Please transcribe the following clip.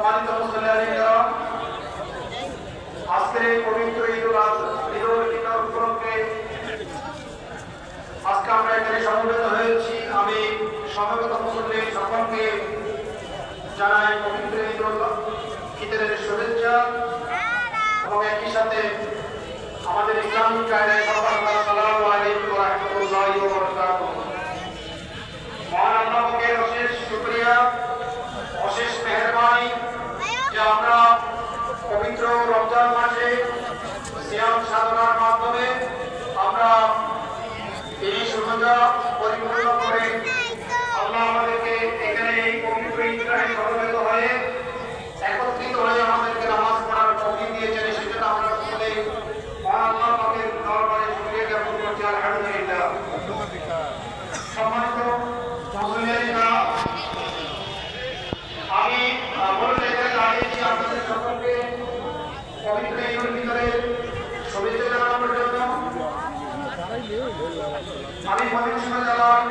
সম্মানিত মুসল্লিরা, আজকের এই পবিত্র ঈদুল ফিতর উপলক্ষে আজকে আমরা এখানে সমবেত হয়েছি। আমি সমবেত মুসল্লি সকলকে জানাই পবিত্র ঈদুল ফিতরের শুভেচ্ছা এবং একই সাথে আমাদের ইসলামিক কায়দায় আসসালামু আলাইকুম ওয়া রাহমাতুল্লাহি ওয়া বারাকাতুহু। মহান আল্লাহকে অশেষ শুকরিয়া, অশেষ মেহেরবানি যে আমরা পবিত্র রমজান মাসে সিয়াম সাধনার মাধ্যমে আমরা এই সুবিধা পরিপূর্ণ করে আল্লাহ আমাদেরকে এখানে এই পবিত্র ঈদগাহে সমবেত হয়ে একত্রিত হয়ে আমাদেরকে নামাজ পড়ার তৌফিক দিয়েছেন। সেজন্য আমরা সকলে মহান আল্লাহ পাকের দরবারে শুকরিয়া জ্ঞাপন করছি, আলহামদুলিল্লাহ। সম্মানিত মুসলিমরা, আমি বলতে এখানে দাঁড়িয়েছি আপনাদের সকলকে পবিত্র ঈদুল ফিতরের শুভেচ্ছা জানানোর জন্য। আমি ময়মনসিংহ জেলার